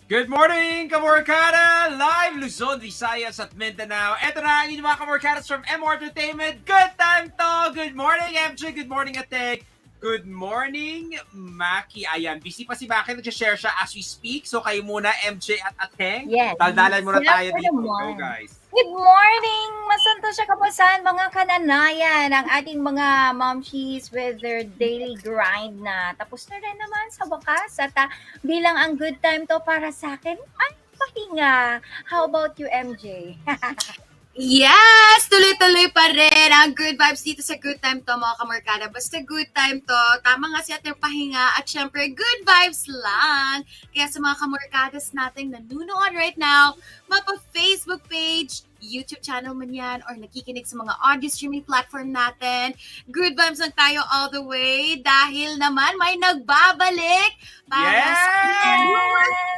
Good morning, Kamorkada! Live Luzon, Visayas at Mindanao. Ito na ang inyong mga Kamorkadas from MOREntertainment. Good time to! Good morning, MJ! Good morning, Atek! Good morning, Maki. Ayan, busy pa si Maki. Nag-share siya as we speak. So kayo muna, MJ at Ateng. Yes. Daldalan muna tayo dito. Naman. Go, guys. Good morning! Masanto siya kapasan, mga kananayan, ang ating mga momshies with their daily grind na. Tapos na rin naman sa wakas. At bilang ang good time to para sa akin, ay pahinga. How about you, MJ? Yes! Tuloy-tuloy pa rin ang good vibes dito sa good time to, mga kamarkada. Basta good time to, tama nga si ating pahinga at syempre good vibes lang. Kaya sa mga kamarkadas nating nanunood right now, mapa-Facebook page, YouTube channel man yan, or nakikinig sa mga audio streaming platform natin. Good vibes lang tayo all the way dahil naman may nagbabalik para sa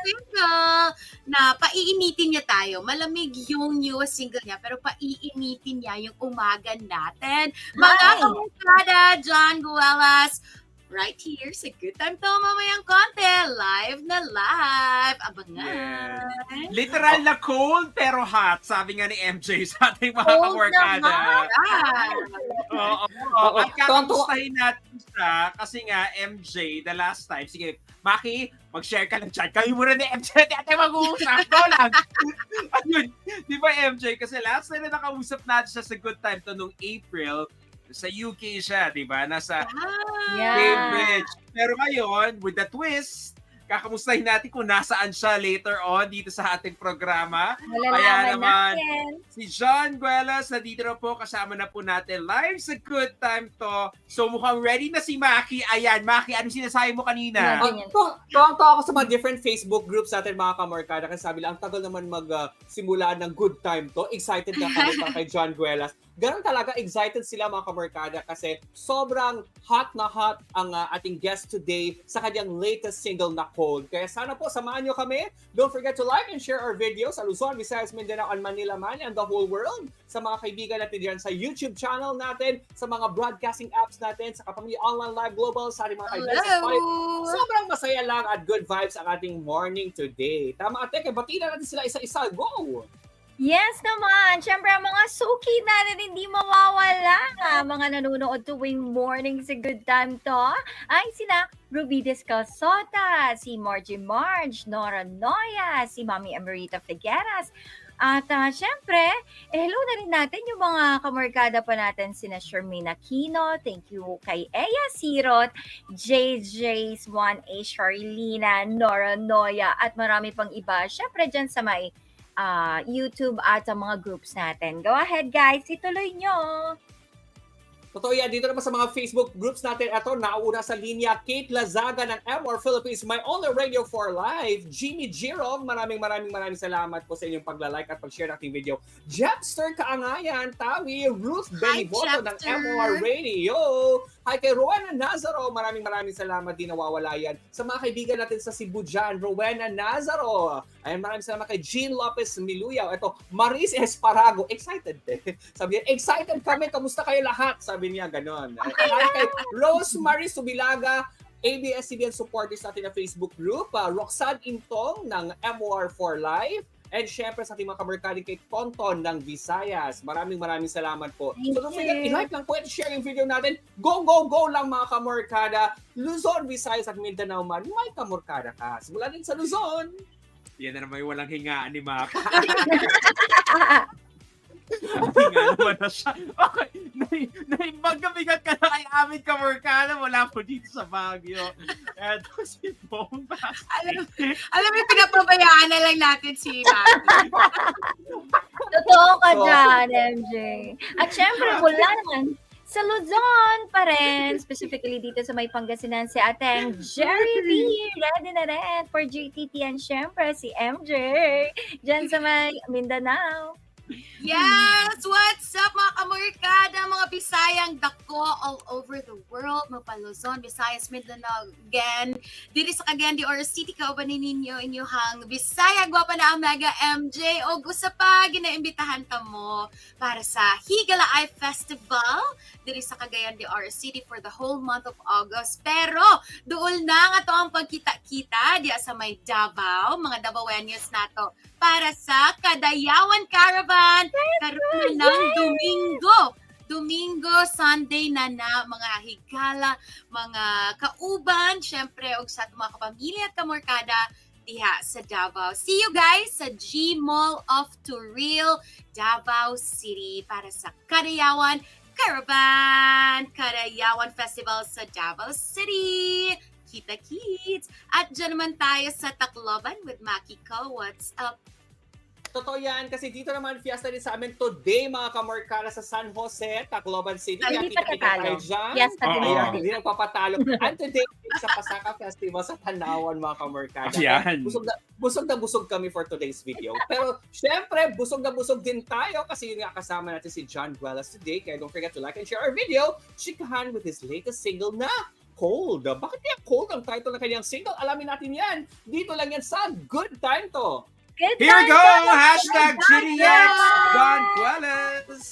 single na paiinitin niya tayo. Malamig yung newest single niya, pero paiinitin niya yung umaga natin. Mga kamarkada, Jon Guelas, right here sa Good Time to mamayang konti. Live na live. Abangan. Yeah. Literal na cold pero hot. Sabi nga ni MJ sa ating mga Kamorkada. Oo. At kakamustahin natin siya kasi nga MJ, the last time. Sige, Maki, mag-share ka ng chat. Kayo muna ni MJ. Ate, mag-uusap. Go lang. Ayun. Di ba MJ? Kasi last time na nakausap natin siya sa Good Time to nung April, sa UK siya, di ba? Nasa Cambridge. Pero ngayon, with the twist, kakamustahin natin kung nasaan siya later on dito sa ating programa. Kaya naman, si Jon Guelas na dito na po, kasama na po natin live sa Good Time to. So mukhang ready na si Maki. Ayan, Maki, anong sinasabi mo kanina? Tuwang-tuwa ako sa mga different Facebook groups natin, mga Kamorkada, kasi sabi lang, ang tagal naman magsimula ng Good Time to. Excited na kami para kay Jon Guelas. Ganun talaga, excited sila, mga Kamorkada, kasi sobrang hot na hot ang ating guest today sa kanyang latest single na Cold. Kaya sana po, samahan nyo kami. Don't forget to like and share our videos sa Luzon, Visayas, Mindanao, and Manila man, and the whole world. Sa mga kaibigan natin dyan sa YouTube channel natin, sa mga broadcasting apps natin, sa Kapamilya Online Live Global, sa ating mga kaibigan sa Spotify. Sobrang masaya lang at good vibes ang ating morning today. Tama, Ate, bati na natin sila isa-isa. Go! Yes naman. Siyempre, ang mga suki natin hindi mawawala nga. Mga nanonood tuwing morning sa Good Time to ay sila Ruby Descalzota, si Margie Marge, Nora Noya, si Mami Emerita Figueras. At syempre, hello na rin natin yung mga kamorkada pa natin, sina Shermina Aquino, thank you kay Eya Sirot, JJ's 1A Charlina, Nora Noya, at marami pang iba. Syempre dyan sa may YouTube at sa mga groups natin. Go ahead guys, ituloy nyo. Totoo yan, dito naman sa mga Facebook groups natin, ito, nauna sa linya, Kate Lazaga ng MOR Philippines, My Only Radio for Life, Jimmy Jirov, maraming salamat po sa inyong pagla-like at pag-share ng ating video. Jepster Kaangayan, Tawi, Ruth Benivoto ng MOR Radio. Hi kay Rowena Nazaro, maraming salamat, di nawawala yan. Sa mga kaibigan natin sa Cebu dyan, Rowena Nazaro. Ayan, maraming salamat kay Jean Lopez Miluyaw. Ito, Maris Esparago, excited din. Sabi niya, excited kami, kamusta kayo lahat? Sabi niya, ganon. Kay Rosemary Subilaga, ABS-CBN supporters natin na Facebook group, Roxanne Intong ng MOR for Life, and syempre sa ating mga kamerkading kay Tonton ng Visayas. Maraming salamat po. So don't forget, i-like lang po at share yung video natin. Go lang mga kamorkada. Luzon, Visayas at Mindanao man, may kamorkada ka. Simula din sa Luzon. Yan na naman yung walang hingaan ni Maki. Hinga naman na siya. Okay, naibagabigat ka na kay aming kamorkada. Wala po dito sa Baguio. Eto si Bomba. Alam mo, pinapabayaan na lang natin si Maki. Totoo ka dyan, MJ. At syempre, mula naman sa Luzon pa rin, specifically dito sa may Pangasinan, si Ateng Jerry B. Ready na rin for GTT, and syempre si MJ dyan sa may Mindanao. Yes! What's up mga kamorkada, mga Bisayang dako all over the world, mga Luzon, Visayas, Mindanao, again, diri sa Cagayan or City kaubanin ninyo, inyuhang Bisaya, gwapa na ang Mega MJ, o gusto pa, ginaimbitahan ka mo para sa Higala Eye Festival, diri sa Cagayan de Oro City for the whole month of August. Pero, doon na nga to ang pagkita-kita, diya sa may Davao, mga Davaoenos nato, para sa Kadayawan Caravan karon ng Domingo, Sunday na mga higala, mga kauban, syempre og sa mga kapamilya at kamorkada diha sa Davao. See you guys sa G Mall of Turil, Davao City para sa Kadayawan Caravan, Kadayawan Festival sa Davao City. Kita kids! At dyan naman tayo sa Tacloban with Makiko. What's up? Totoo yan, kasi dito naman fiesta din sa amin today, mga kamorkada sa San Jose, Tacloban City. Ay, hindi pa Kita-kita tatalo. tayo dyan. Yes, Oo. Ayan, hindi nagpapatalo. And today, sa Pasaka Festival sa Tanawan, mga kamorkada. Yan. Busog na busog kami for today's video. Pero, syempre, busog na busog din tayo kasi yun nga kasama natin si Jon Guelas today. Kaya don't forget to like and share our video. Chikahan with his latest single na Cold. Bakit niya Cold ang title ng kanyang single? Alamin natin yan. Dito lang yan sa Good Time To. Good Here we time, go! Jon! Hashtag GDX Jon Guelas!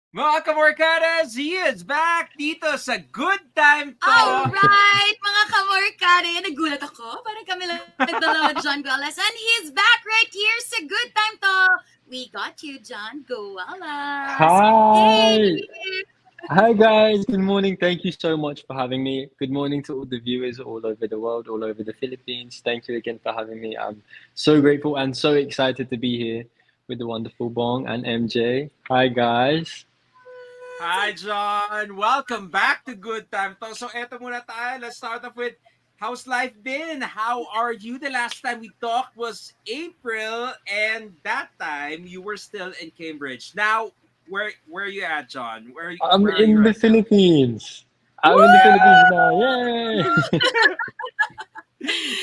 Mga kamorkadas, he is back dito sa Good Time To. Alright, mga kamorkada, nagulat ako. Parang kami lang nagdalawa Jon Guelas. And he's back right here sa Good Time To. We got you, Jon Guelas. Hi. Hey. Hi guys, good morning. Thank you so much for having me. Good morning to all the viewers all over the world, all over the Philippines. Thank you again for having me. I'm so grateful and so excited to be here with the wonderful Bong and MJ. Hi guys. Hi, John. Welcome back to Good Time To. So, eto muna tayo. Let's start off with, how's life been? How are you? The last time we talked was April, and that time you were still in Cambridge. Now, where are you at, John? I'm where are in you the right now? Philippines. I'm in the Philippines now. Yay!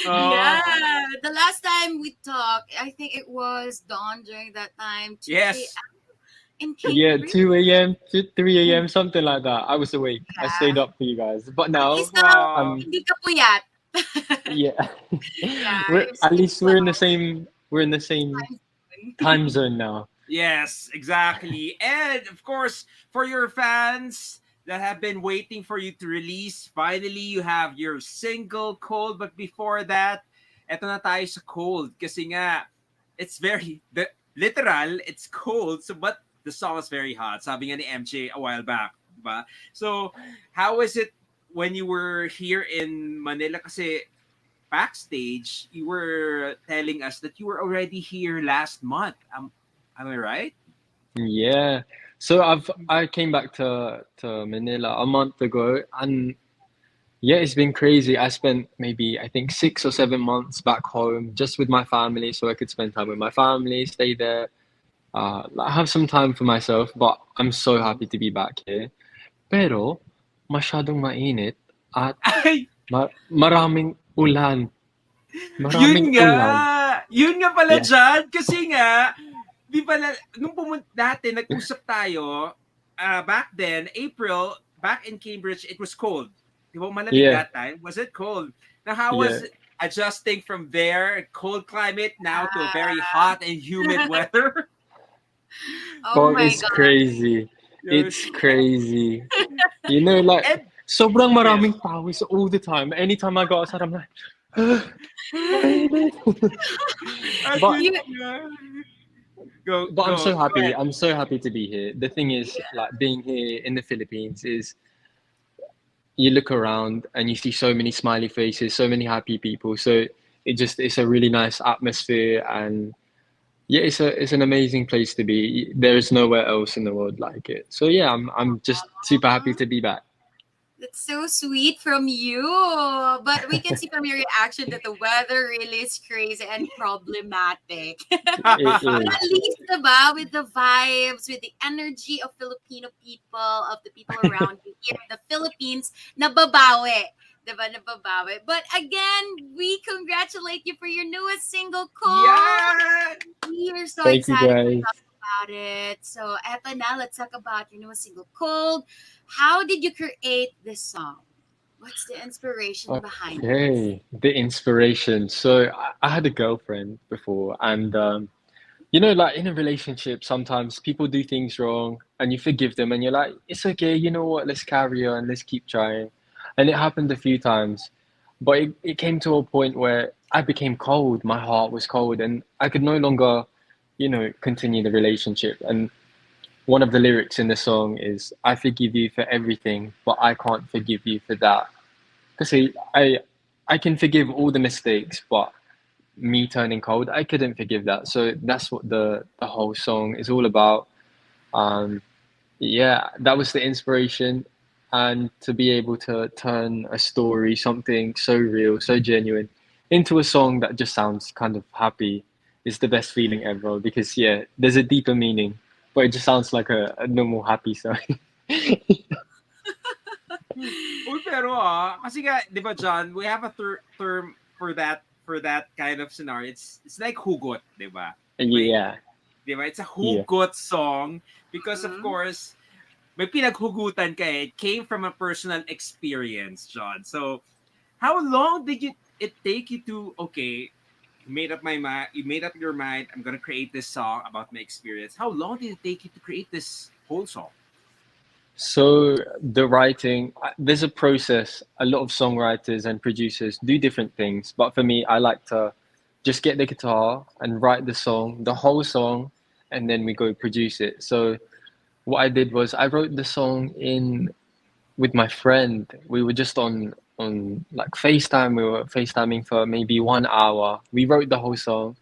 Oh, Yeah, the last time we talked, I think it was dawn during that time. 2 yes. a.m. in Yeah, Cambridge. 2 a.m. to 3 a.m. something like that. I was awake. I Yeah. stayed up for you guys. But At now, least now, um, hindi ka puyat. yeah, Yeah, at least we're in the sleeping same time zone now. Yes, exactly. And of course, for your fans that have been waiting for you to release, finally you have your single Cold. But before that, eto na tayo sa Cold. Kasi nga, it's very, literal, it's cold. So, but the song is very hot. Sabi nga ni MJ a while back. Diba? So, how is it when you were here in Manila? Kasi backstage, you were telling us that you were already here last month. Am I right? Yeah. So I came back to Manila a month ago, and yeah, it's been crazy. I spent maybe I think 6 or 7 months back home just with my family, so I could spend time with my family, stay there, have some time for myself. But I'm so happy to be back here. Pero masyadong mainit at Ay, maraming ulan. yun Maraming nga. ulan. Yun nga pala, Yeah. John. Kasi nga, di pala, nung pumunta dati, nag-usap tayo, back then, April, back in Cambridge, it was cold. Di ba malamig Yeah. that time? Was it cold? Now, how was it adjusting from there, cold climate, now to very hot and humid weather? Oh my It's God. crazy. It's crazy. You know, like, And- sobrang maraming pawis all the time. Anytime I go outside, I'm like, But- Ayun nga. Go, but I'm go, so go happy. ahead. I'm so happy to be here. The thing is, like, being here in the Philippines is, you look around and you see so many smiley faces, so many happy people. So it's a really nice atmosphere, and yeah, it's an amazing place to be. There's nowhere else in the world like it. So yeah, I'm just super happy to be back. That's so sweet from you. But we can see from your reaction that the weather really is crazy and problematic. It But is. at least, diba, with the vibes, with the energy of Filipino people, of the people around you here in the Philippines, nababawi. Diba, nababawi. But again, we congratulate you for your newest single, Cold. Yeah! We are so Thank you, excited to guys. talk about it. So, eto na, let's talk about your newest single, Cold. How did you create this song? What's the inspiration behind this? Okay, the inspiration. So I had a girlfriend before, and you know, like in a relationship, sometimes people do things wrong, and you forgive them, and you're like, it's okay. You know what? Let's carry on. Let's keep trying. And it happened a few times, but it came to a point where I became cold. My heart was cold, and I could no longer, you know, continue the relationship. And one of the lyrics in the song is, "I forgive you for everything, but I can't forgive you for that." Kasi I can forgive all the mistakes, but me turning cold, I couldn't forgive that. So that's what the whole song is all about. Um, yeah, that was the inspiration, and to be able to turn a story, something so real, so genuine, into a song that just sounds kind of happy is the best feeling ever. Because yeah, there's a deeper meaning, but it just sounds like a normal happy song. Uy, pero kasi nga, di ba, John, we have a term for that kind of scenario. It's like hugot, di ba? Yeah, Di ba? It's a yeah. hugot song because, of Mhm. course, may pinaghugutan ka eh. It came from a personal experience, John. So, how long did it take you to, okay, you made up your mind, I'm gonna create this song about my experience. How long did it take you to create this whole song? So the writing, there's a process. A lot of songwriters and producers do different things, but for me, I like to just get the guitar and write the song, the whole song, and then we go produce it. So what I did was I wrote the song in with my friend. We were just on like FaceTime. We were FaceTiming for maybe 1 hour. We wrote the whole song,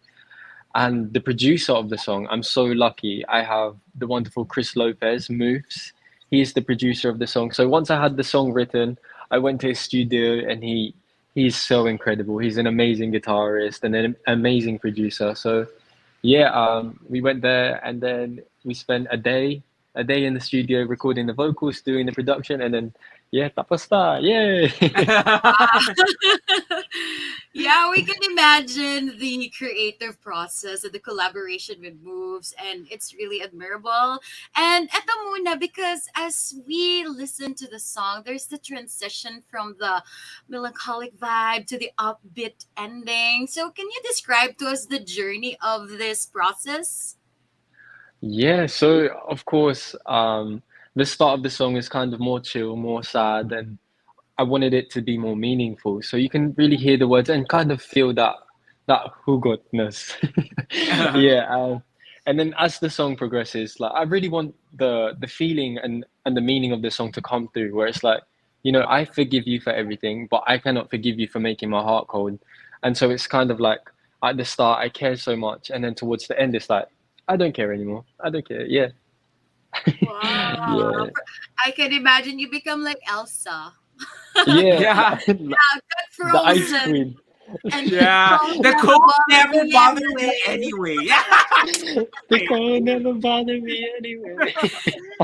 and the producer of the song, I'm so lucky. I have the wonderful Chris Lopez Moves. He is the producer of the song. So once I had the song written, I went to his studio, and he's so incredible. He's an amazing guitarist and an amazing producer. So yeah, we went there, and then we spent a day in the studio recording the vocals, doing the production, and then yeah, tapos na. Yay! Yeah, we can imagine the creative process and the collaboration with moves, and it's really admirable. And eto muna, because as we listen to the song, there's the transition from the melancholic vibe to the upbeat ending. So, can you describe to us the journey of this process? Yeah, so of course, the start of the song is kind of more chill, more sad, and I wanted it to be more meaningful. So you can really hear the words and kind of feel that hugotness. Yeah, and then as the song progresses, like I really want the feeling and the meaning of the song to come through, where it's like, you know, I forgive you for everything, but I cannot forgive you for making my heart cold. And so it's kind of like at the start I care so much, and then towards the end it's like I don't care anymore. I don't care. Yeah, Wow. yeah, I can imagine you become like Elsa. yeah. Yeah. Got The Ice frozen Queen. and Yeah. cold The never cold bothered never me bothered you anyway. anyway. Yeah. The cold never bothered me anyway.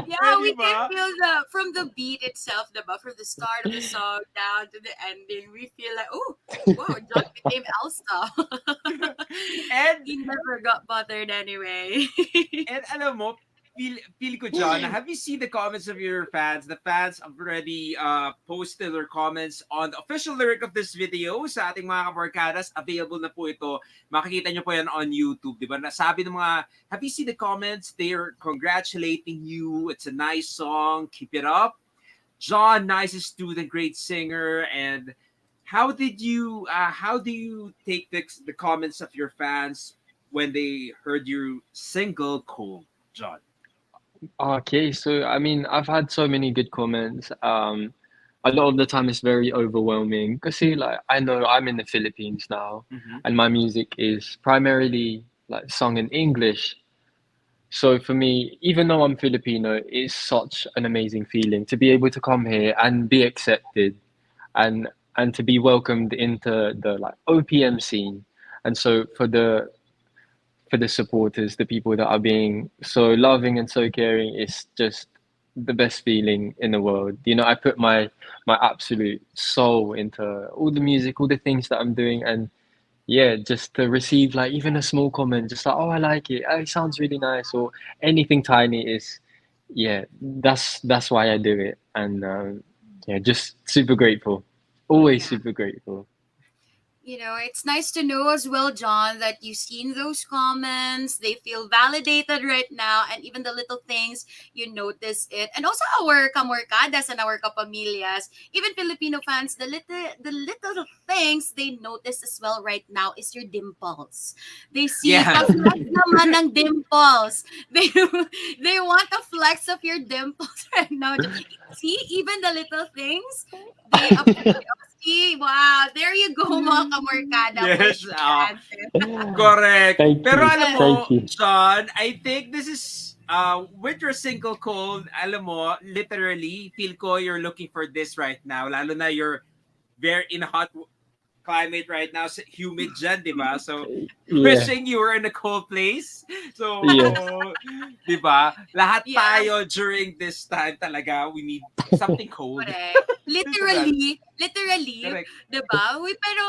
Yeah, Di we can ba? feel the from the beat itself, diba? From the start of the song down to the ending, we feel like, oh, wow, John became Elsa. And He never got bothered anyway. And alam mo, feel ko, John, have you seen the comments of your fans? The fans have already posted their comments on the official lyric of this video sa ating mga kabarkadas. Available na po ito. Makikita nyo po yan on YouTube, di ba? Nasabi ng mga, have you seen the comments? They're congratulating you. It's a nice song. Keep it up. John, nicest student, great singer. And how do you take the comments of your fans when they heard your single Cold, John? Okay, so I mean, I've had so many good comments. A lot of the time it's very overwhelming because like I know I'm in the Philippines now, Mm-hmm. and my music is primarily like sung in English. So for me, even though I'm Filipino, it's such an amazing feeling to be able to come here and be accepted and to be welcomed into the like OPM scene. And so for the supporters, the people that are being so loving and so caring, it's just the best feeling in the world. You know, I put my absolute soul into all the music, all the things that I'm doing, and yeah, just to receive like even a small comment, just like, oh, I like it, oh, it sounds really nice, or anything tiny is, yeah, that's why I do it, and yeah, just super grateful, always Yeah. super grateful. It's nice to know as well, John, that you've seen those comments. They feel validated right now, and even the little things, you notice it. And also our kamorkadas and our kapamillas, even Filipino fans, the little things they notice as well right now is your dimples. They see Yeah. pa-flex naman ng dimples. They they want a flex of your dimples right now. See, even the little things, they appreciate. See, wow, there you go, mga kamorkada. Yes. Voice chances. Correct. Thank Pero you, alam mo, thank you. John, I think this is with your single cold, alam mo, literally, feel ko you're looking for this right now. Lalo na you're very in a hot climate right now, humid dyan, di ba? So, Yeah, wishing you were in a cold place. So, yes. di ba? Lahat Yeah. tayo during this time talaga, we need something cold. Correct. Literally, Correct. diba? Pero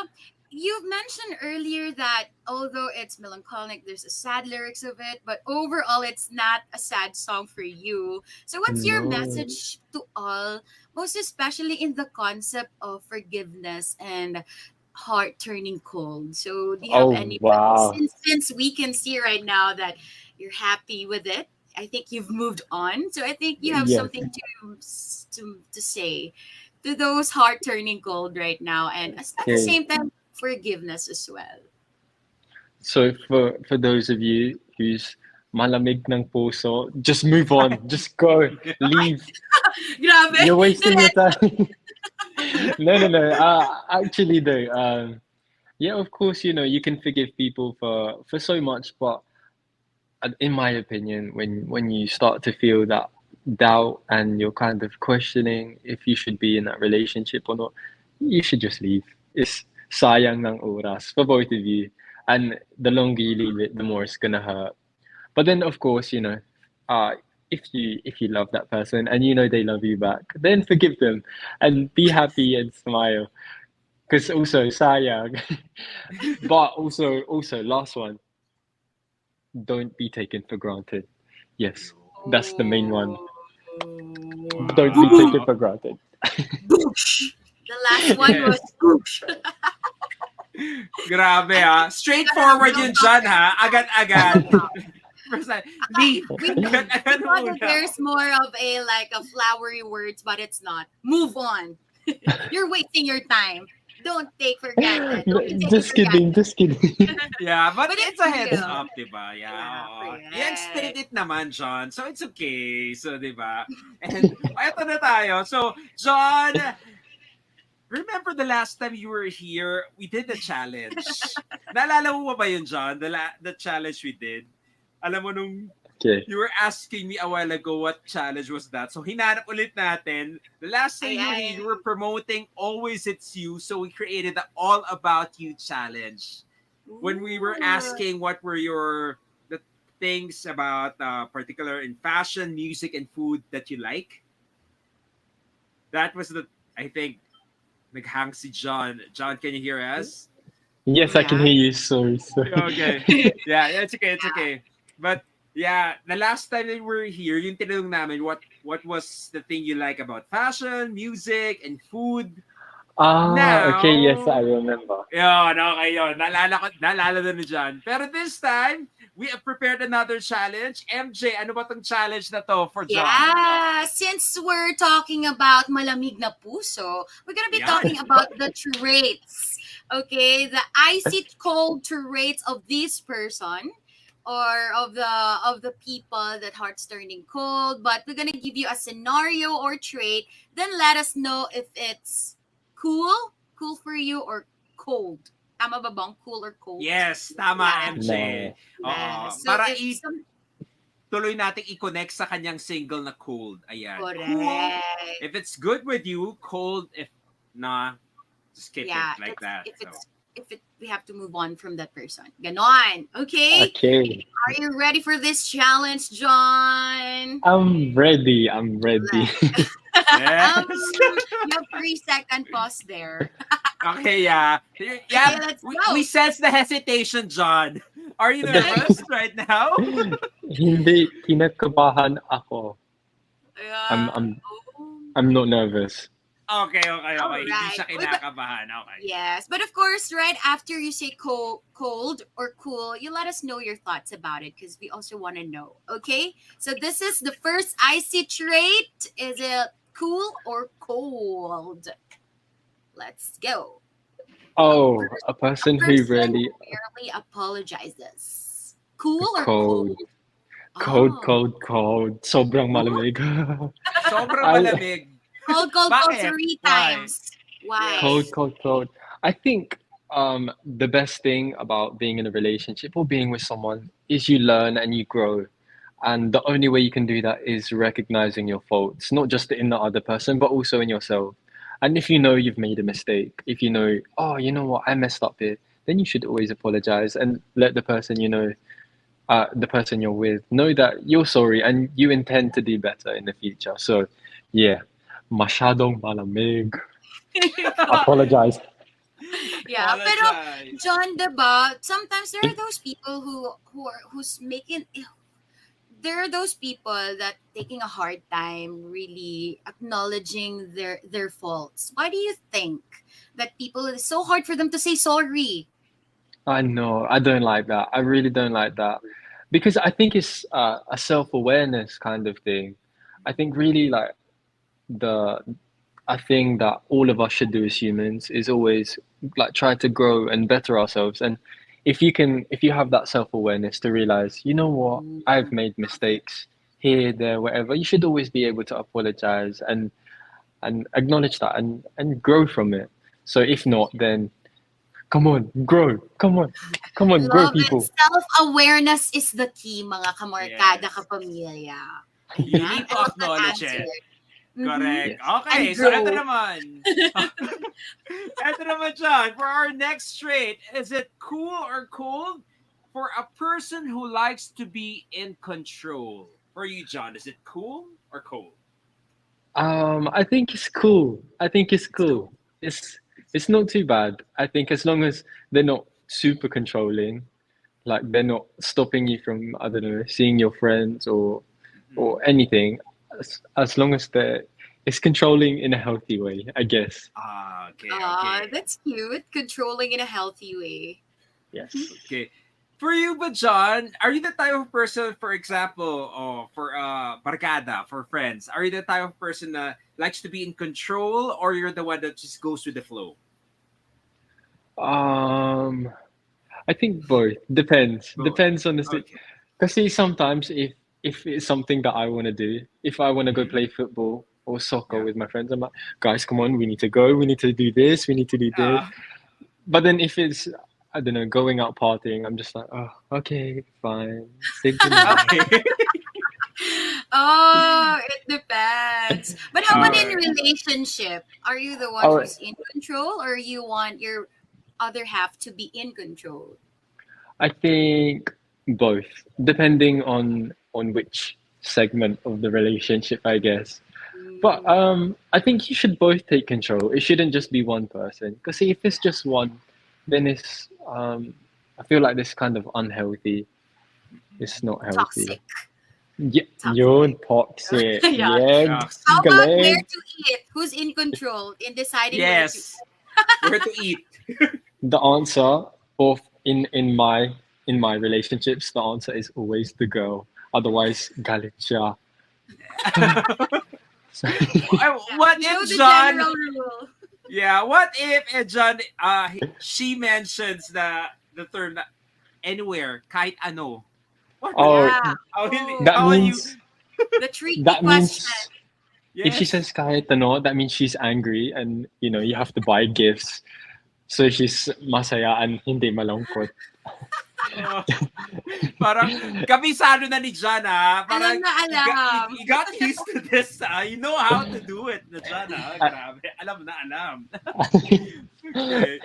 you've mentioned earlier that although it's melancholic, there's a sad lyrics of it, but overall, it's not a sad song for you. So what's your No. message to all, most especially in the concept of forgiveness and heart turning cold? So do you have Oh any, wow. since we can see right now that you're happy with it, I think you've moved on. So I think you have Yes. something to say to those heart turning cold right now, and at the Okay. same time forgiveness as well. So for those of you who's malamig ng puso, just move on. Just go. Leave. Grabe. You're wasting your time. No. Actually, though, yeah, of course, you know, you can forgive people for so much, but in my opinion, when you start to feel that doubt and you're kind of questioning if you should be in that relationship or not, you should just leave. It's sayang ng oras for both of you, and the longer you leave it, the more it's gonna hurt. But then, of course, you know, uh, if you love that person and you know they love you back, then forgive them and be happy and smile. Because also sayang, but also last one, don't be taken for granted. Yes, that's the main one. Don't be taken for granted. Boosh. The last one Yes. was boosh. Grabe ha. Straightforward yun dyan ha. Agad-agad. Leave. We Agad-agad thought that muna. there's more of a flowery words, but it's not. Move on. You're wasting your time. Don't take for granted. Don't be taken Just for granted. kidding, just kidding. Yeah, but But it's it's a heads real. up, diba? Yeah, Yeah, oo. correct. I-explain it naman, John. So, it's okay. So, diba? And, eto na tayo. So, John, remember the last time you were here, we did the challenge. Naalala mo ba yun, John? The challenge we did? Alam mo nung Okay. you were asking me a while ago what challenge was that. So, hinanap ulit natin. The last time you were here, you were promoting Always It's You. So, we created the All About You challenge. When we were asking what were the things about particular in fashion, music, and food that you like. That was I think, naghang si John. John, can you hear us? Yes, I can Yeah. hear you. Sorry. Okay. Yeah, it's okay, it's okay. But yeah, the last time that we were here, yung tinanong namin what was the thing you like about fashion, music, and food. Okay, yes, I Now, remember. yun, okay, yun. Naalala na ni John. Pero this time, we have prepared another challenge. MJ, ano ba tong challenge na to for John? Yeah, since we're talking about malamig na puso, we're gonna be Yan. talking about the traits. Okay, the icy cold traits of this person or of the people that heart's turning cold. But we're gonna give you a scenario or trait. Then let us know if it's cool for you or cold. Tama ba bang cool or cold? Yes, tama, Yeah. MJ. No. Oo. So Para if some- tuloy nating i-connect sa kanyang single na Cold. Ayan. Cold. Correct. If it's good with you, Cold. If nah, skip Yeah, it like that. we have to move on from that person. Ganon. Okay? Okay. Are you ready for this challenge, John? I'm ready. I'm ready. Yes. You have 3-second pause there. Okay, yeah. Okay, Yeah, let's go. we sense the hesitation, John. Are you nervous right now? Hindi kinakabahan ako. Oh. I'm not nervous. Okay. Hindi Alright. siya kinakabahan. Okay. Yes, but of course, right after you say cold or cool, you let us know your thoughts about it because we also want to know. Okay, so this is the first icy trait. Is it cool or cold? Let's go. Oh, a person who really rarely apologizes. Cool or cold. cold? Cold. Sobrang malamig. Sobrang malamig. Cold, Bakit? 3 Why? times. Why? Cold. I think the best thing about being in a relationship or being with someone is you learn and you grow. And the only way you can do that is recognizing your faults, not just in the other person, but also in yourself. And if you know you've made a mistake, if you know, oh, you know what, I messed up here, then you should always apologize and let the person the person you're with know that you're sorry and you intend to do better in the future. So, yeah, masyadong malamig. Apologize. Yeah, pero Apologize. John, diba, sometimes there are those people there are those people that taking a hard time really acknowledging their faults. Why do you think that people, it's so hard for them to say sorry? I know. I don't like that. I really don't like that. Because I think it's a self-awareness kind of thing. I think really like a thing that all of us should do as humans is always like try to grow and better ourselves. And if you have that self-awareness to realize, you know what, I've made mistakes here, there, wherever, you should always be able to apologize and acknowledge that and grow from it. So if not, then come on, grow. Come on, grow, Love people. it. Self-awareness is the key, mga kamorkada, Yes. kapamilya. You Yeah, need to I love that acknowledge answer. it. Mhm. Correct. Yes. Okay, And so ito grow. naman. Ito naman, John, for our next trait, is it cool or cold for a person who likes to be in control? For you, John, is it cool or cold? I think it's cool. It's not too bad. I think as long as they're not super controlling, like they're not stopping you from, I don't know, seeing your friends or anything, as long as it's controlling in a healthy way, I guess. Okay. That's cute. Controlling in a healthy way. Yes. Okay. For you, but John, are you the type of person, for example, for barkada, for friends, are you the type of person that likes to be in control, or you're the one that just goes with the flow? I think both. Depends. Both. Depends on the Okay. Because see, sometimes if it's something that I want to do, if I want to go play football or soccer Yeah. with my friends, I'm like, guys, come on, we need to go. We need to do this. We need to do this. But then if it's, I don't know, going out partying, I'm just like, oh, okay, fine. Say goodnight. Okay. Oh, it depends. But how about in Alright. relationship? Are you the one Oh. who's in control, or you want your other half to be in control? I think both, depending on which segment of the relationship, I guess. But I think you should both take control. It shouldn't just be one person. Because if it's just one, then it's I feel like this kind of unhealthy. It's not healthy. Toxic. Yeah, Toxic. you're toxic. Yeah. Yeah, Toxic. How about galing. where to eat? Who's in control in deciding where to Yes. Where to eat? The answer of in my relationships, the answer is always the girl. Otherwise, galit siya. So, What You know if the John? general rule. Yeah. What if John? She mentions the term na anywhere, kahit ano. What? oh, Yeah. that how will you? means The tricky that means question. if she Yes. says kahit ano, that means she's angry and you have to buy gifts. So she's masaya and hindi malungkot. Oh, parang kabisado na ni John, ha? Parang Alam na alam. you got used to this, ha? You know how to do it na John, ha? Grabe. Alam na alam. Okay.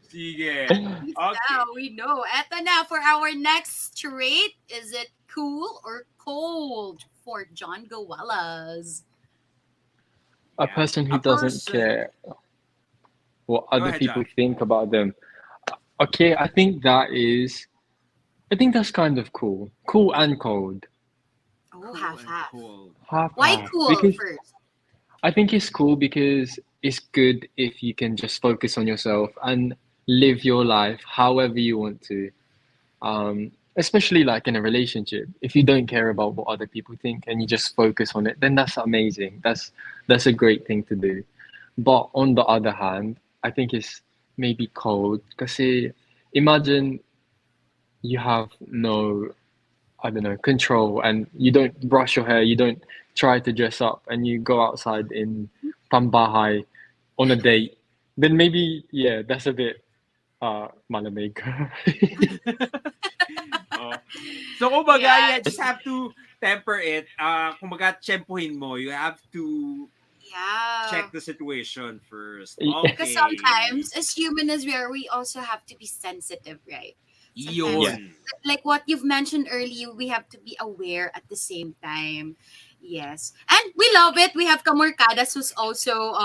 Sige. Okay. Now we know. Eto na, for our next trait, is it cool or cold for John Guelas? A person who A doesn't person. care what Go other ahead, people John. think about them. Okay, I think that's kind of cool. Cool and cold. Oh, Cool half and half. cool. Half Why half. cool Because first? I think it's cool because it's good if you can just focus on yourself and live your life however you want to. Especially like in a relationship, if you don't care about what other people think and you just focus on it, then that's amazing. That's a great thing to do. But on the other hand, I think it's maybe cold because imagine you have no, I don't know, control and you don't brush your hair, you don't try to dress up and you go outside in tambahay on a date, then maybe, yeah, that's a bit malamig. Oh. So, kumbaga, Yeah. you just have to temper it. Kumbaga, tsempuhin mo. You have to Yeah. check the situation first. Yeah. Okay. Because sometimes, as human as we are, we also have to be sensitive, right? Sometimes, Yeah. Yun. like what you've mentioned earlier, we have to be aware at the same time. Yes, and we love it. We have Kamorkadas who's also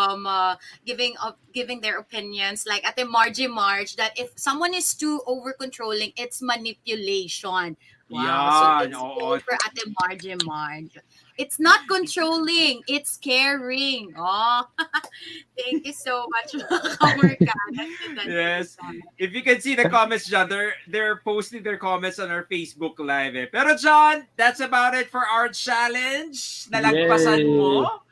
giving their opinions, like at the Marge that if someone is too over controlling, it's manipulation. Wow, so Yan. it's Oo. cool for Ate Marge. It's not controlling, it's caring. Oh, thank you so much, mga Kamorkadas. Yes. If you can see the comments, John, they're posting their comments on our Facebook Live. Eh. Pero John, that's about it for our challenge. Nalagpasan mo.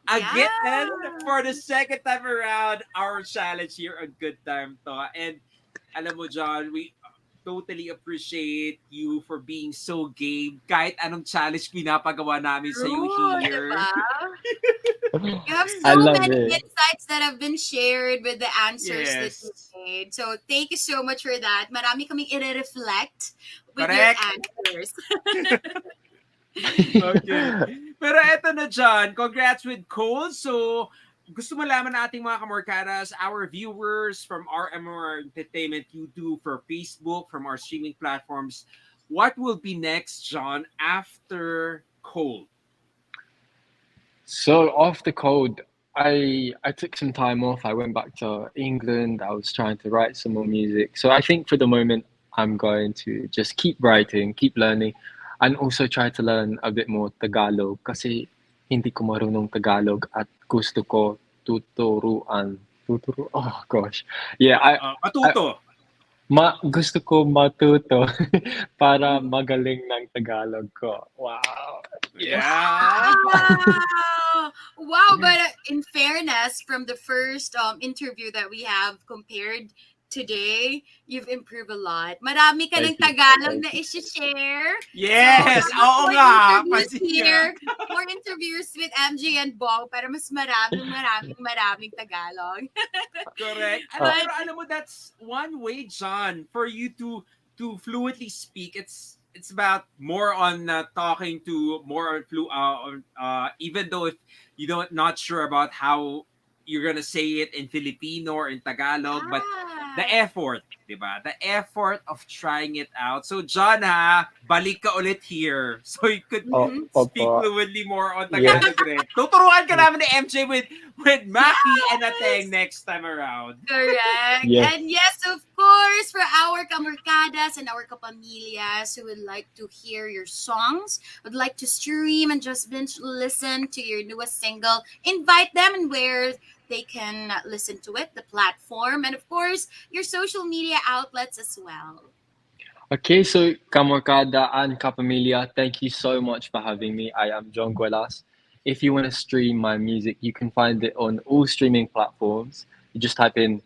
Again, Yeah. for the second time around, our challenge here on Good Time To. And alam mo, John, we totally appreciate you for being so game. Kahit anong challenge pinapagawa namin sa you True, here. diba? You have I so love many it. insights that have been shared with the answers that you Yes. made. So, thank you so much for that. Marami kaming i-reflect with Correct. your answers. Okay. Pero eto na, John. Congrats with Cole. So, gusto malaman nating mga kamorkadas, our viewers from our MOREntertainment YouTube, for Facebook, from our streaming platforms, what will be next, John, after Cole? So after cold, I took some time off. I went back to England. I was trying to write some more music. So I think for the moment, I'm going to just keep writing, keep learning, and also try to learn a bit more Tagalog kasi hindi ko marunong Tagalog at gusto ko tuturuan. Oh gosh. Yeah, Matuto. gusto ko matuto para magaling ng Tagalog ko. Wow. Yeah. Wow, but in fairness, from the first interview that we have compared today, you've improved a lot. Marami ka ng Thank you. Tagalog Thank na i-share. Yes. So, Oo more nga. interviews Pansin ka. here, more interviews with MJ and Bong para mas maraming Tagalog. Correct. Pero alam mo, that's one way, John, for you to fluently speak. It's about more on talking to more on even though if you don't not sure about how you're gonna say it in Filipino or in Tagalog, but the effort, diba? The effort of trying it out. So John, balik ka ulit here so you could speak Opo. fluently more on Yes. Tagalog rin. Tuturuan ka namin ni MJ with Maki and Ateng next time around. Correct. Yes. And yes, of course, for our kamorkadas and our kapamilyas who would like to hear your songs, would like to stream and just binge listen to your newest single, invite them and where they can listen to it, the platform, and of course, your social media outlets as well. Okay, so Kamorkada and Kapamilya, thank you so much for having me. I am John Guelas. If you want to stream my music, you can find it on all streaming platforms. You just type in,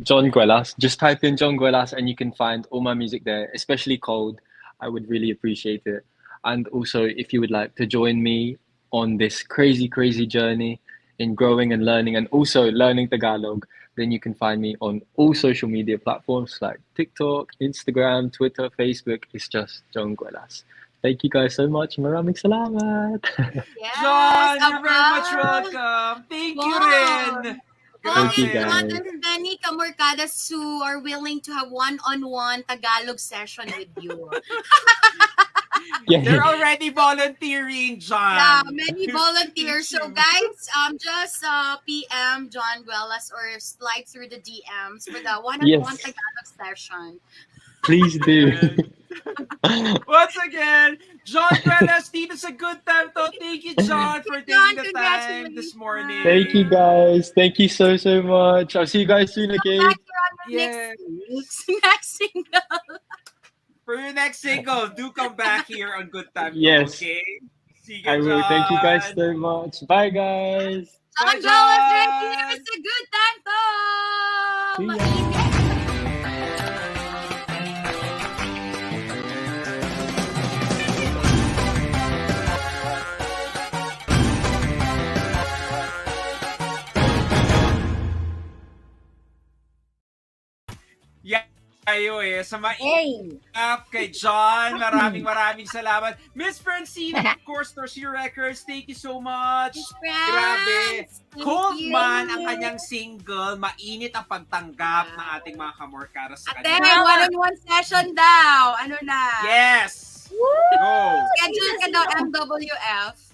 John Guelas. Just type in John Guelas and you can find all my music there, especially Cold. I would really appreciate it. And also, if you would like to join me on this crazy, crazy journey in growing and learning, and also learning Tagalog, then you can find me on all social media platforms like TikTok, Instagram, Twitter, Facebook. It's just Jon Guelas. Thank you guys so much. Maraming salamat. Yes, John, you're very aba. much welcome. Thank you Wow. rin. Thank you, Okay, guys. there's many kamorkadas who are willing to have one-on-one Tagalog session with you. Yeah. They're already volunteering, John. Yeah, many volunteers. So Thank you. guys, just PM Jon Guelas or slide through the DMs for the one-on-one Yes. Tagalog session. Please do. Once again, Jon Guelas dito sa Good Time to. Thank you, John, for John, taking the time this congratulations. morning. Thank you, guys. Thank you so much. I'll see you guys soon, okay? Back here on the Yeah. next single. For your next single, do come back here on Good Time to, Yes. okay? See you, I will. Thank you guys John. so much. Bye, guys. Bye, Jon Guelas right John. here. It's a good time to. See ya. Mainit. Yeah, tayo sa Hey! up kay John. Maraming salamat. Miss Francine, of course, Torsi Records, thank you so much. Grabe. Thank Cold you. man ang kanyang single. Mainit ang pagtanggap ng ating mga kamorkaras sa Ate, kanya. one-on-one session daw. Ano na? Yes! Go! Schedule ka daw, MWF.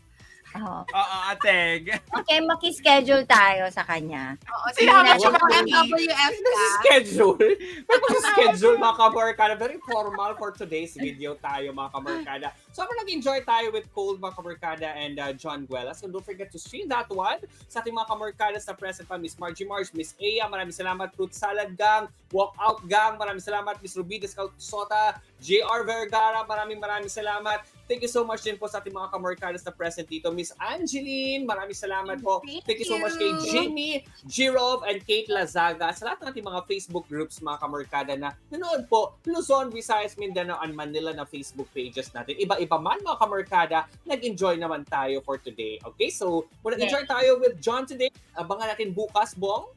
Oh. Oo, ateng. Okay, makischedule tayo sa kanya. Oo, Sinama sige, siya kung kami. MWF ka. Schedule. May schedule mga kamorkada. Very formal for today's video tayo mga kamorkada. Sobrang nag-enjoy tayo with Cold mga kamorkada and Jon Guelas. So don't forget to stream that one sa ating mga kamorkada sa present pa. Miss Margie Marge, Miss Aya, maraming salamat. Fruit Salad Gang, Walkout Gang, maraming salamat. Miss Ruby Sota, JR Vergara, maraming salamat. Thank you so much din po sa ating mga kamorkadas na present dito. Miss Angeline, maraming salamat po. Thank you so much kay Jimmy, Jirov, and Kate Lazaga. Sa lahat ng ating mga Facebook groups, mga kamorkada na nanood po, Luzon, Visayas, Mindanao, and Manila na Facebook pages natin. Iba-iba man mga kamorkada, nag-enjoy naman tayo for today. Okay, so muna enjoy tayo with John today. Abangan natin bukas, Bong.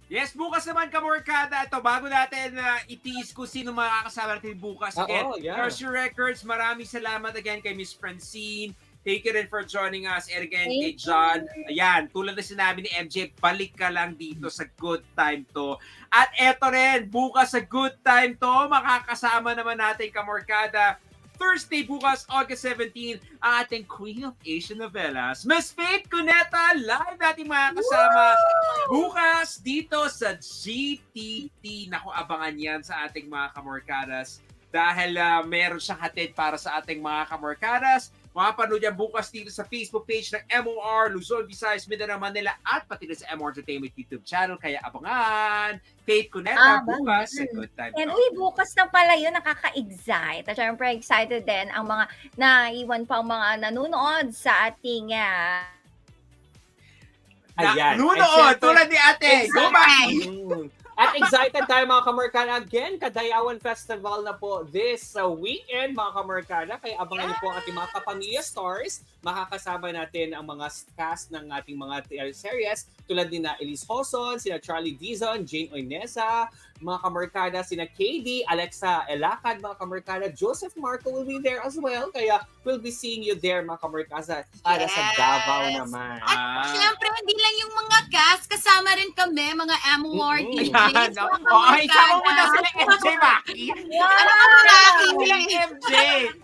Yes, bukas naman kamorkada. Ito, bago natin itiis kung sino makakasama natin bukas. Again, yeah. Torsi Records, maraming salamat again kay Miss Francine. Thank you rin for joining us. And again, kay John. Ayan, tulad na sinabi ni MJ, balik ka lang dito sa Good Time to. At eto rin, bukas sa Good Time to, makakasama naman natin kamorkada. Thursday bukas, August 17, ang ating Queen of Asian Novelas, Miss Faith Cuneta, live natin mga kasama bukas dito sa GTT. Naku, abangan yan sa ating mga kamorkadas dahil meron siyang hatid para sa ating mga kamorkadas. Makapanood yan bukas dito sa Facebook page ng MOR, Luzon, Visayas, Mindanao, Manila, at pati rin sa MORentertainment YouTube channel. Kaya abangan! Faith Cuneta bukas sa Good Time. And bukas na pala yun, nakaka-excite. At syempre, excited din ang mga naiwan pang mga nanonood sa ating Ayan. Nunood, tulad ni ate. Go back! At excited tayo mga kamorkada. Again, Kadayawan Festival na po this weekend mga kamorkada. Kaya abangan niyo po ang ating mga kapamilya stars. Makakasama natin ang mga cast ng ating mga series tulad ni na Elise Hoson, sina Charlie Dizon, Jane Oinesa, mga kamorkada, sina KD, Alexa Elacad, mga kamorkada, Joseph Marco will be there as well. Kaya we'll be seeing you there mga kamorkada para sa Davao naman. At syempre, hindi lang yung mga cast, kasama rin kami, mga MOR DJs. Ayan. Okay, sama mo na sila MJ Maki. Ano ka Maki? Silang MJ.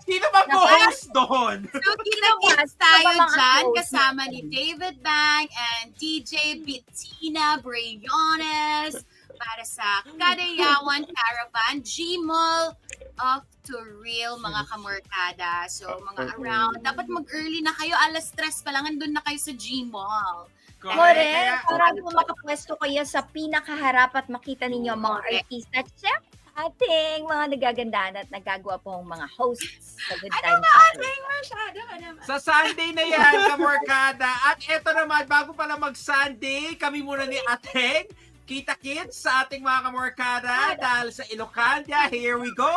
Sino ba co-host doon? So, kita-kits tayo dyan, kasama ni David Bang and DJ Bettina Briones para sa Kadayawan Caravan G-Mall of to real mga kamorkada. So, mga around, dapat mag-early na kayo, alas 3 pa lang, andun na kayo sa G-Mall. Correct. Para po makapwesto kayo sa pinakaharap at makita ninyo ang mga artista. At syempre, ating mga nagagandaan at nagagawa pong mga hosts sa Good Time. Masyado ka naman. Sa Sunday na yan, kamorkada. At eto naman, bago pala mag-Sunday, kami muna ni Ateng. kita-kits sa ating mga kamorkada dahil sa Ilocania. Here we go!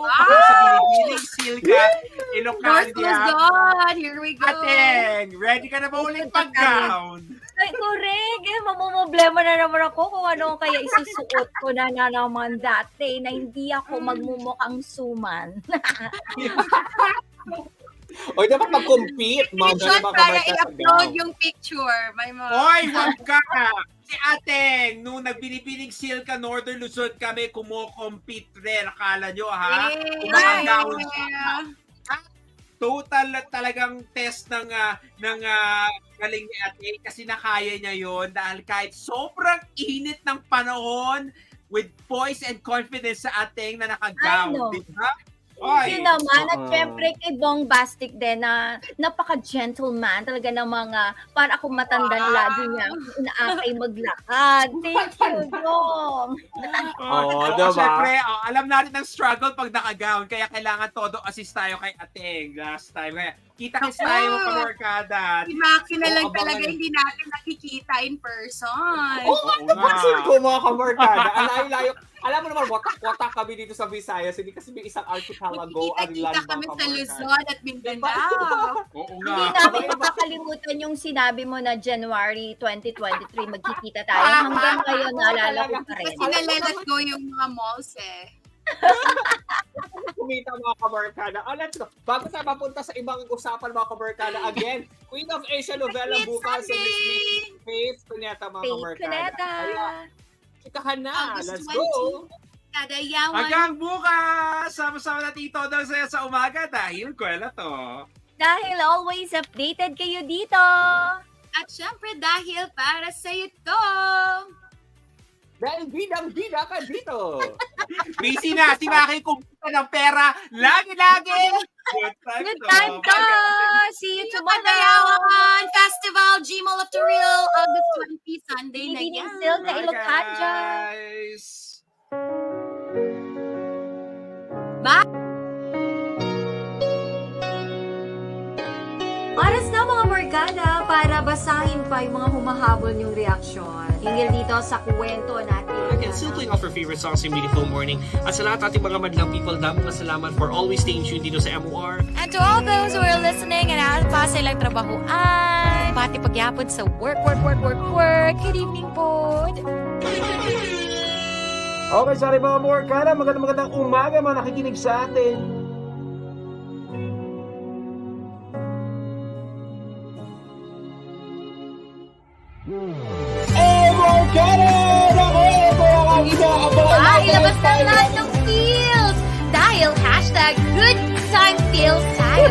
Sa Binibining Silka, North Ilocania. Luzon, here we go. Ateng, ready ka na ba ulit pag-gown? Ay, correct. Mamumblema na naman ako kung ano kaya isusuot ko na naman dati na hindi ako magmumukhang suman. O dapat mag-compete. Picture para i-upload yung picture. May mga... Hoy, wag ka! Si Ateng, nung nagbinibining Silka Northern Luzon kami, kumo-compete rin. Akala nyo, ha? Kumagawin siya. Total talagang test ng galing ni Ateng kasi nakaya niya yon dahil kahit sobrang init ng panahon with poise and confidence sa Ateng na naka-gown. Diba? Yun naman, at syempre kay Bombastic din na napaka-gentleman talaga ng mga, para ako matandang lagi niya inaakay maglakad. Thank you, Dong. Diba? Syempre, alam natin ang struggle pag naka-gown, kaya kailangan todo assist tayo kay Ateng last time. Kaya kita-kits tayo mga kamorkada. Si Maki na lang talaga hindi natin nakikita in person. Napansin ko mga kamorkada. Alayo-layo. Alam mo naman, watak-watak kami dito sa Visayas. Hindi kasi may isang archipelago ang land Kita kami mga sa kamorkada. Luzon at Mindanao. Oo Hindi nga. namin makakalimutan yung sinabi mo na January 2023 magkikita tayo. Hanggang ngayon, naalala ko pa rin. Kasi nalelat ko yung mga malls eh. Kumita mga kabarkada. Let's go. Bago tayo mapunta sa ibang usapan mga kabarkada, again, Queen of Asia novela It's bukas sa Sunday! Faith Cuneta mga Faith kabarkada. Cuneta. Kaya, chikahan na. August Let's 20. go. Kadayawan. Hanggang bukas! Sama-sama na tito daw sa'yo sa umaga dahil kwela to. Dahil always updated kayo dito. At syempre dahil para sa ito. Dahil bidang-bida ka dito. Busy na si Maki kumputa ng pera. Lagi-lagi! Good time Good to. time to! See you tomorrow! Kadayawan Festival Gmall of the Real August 20 Sunday na Binibining yan. Silka Bye, Ilocania. guys! Oras na mga Morgana para basahin pa yung mga humahabol yung reaksyon. Hinggil dito sa kwento natin. And still playing off our favorite songs in Beautiful Morning. At sa lahat ating mga madlang people, daming salamat for always staying tuned dito sa MOR. And to all those who are listening and out pa sa ilang trabahoan, pati pagyapon sa work. Good evening po. Okay, sorry mga Morkada, magandang umaga mga nakikinig sa atin. Morkada! Naku, ito ang inaabangan Ilabas na ang lahat ng feels! Dahil hashtag good time feels tayo.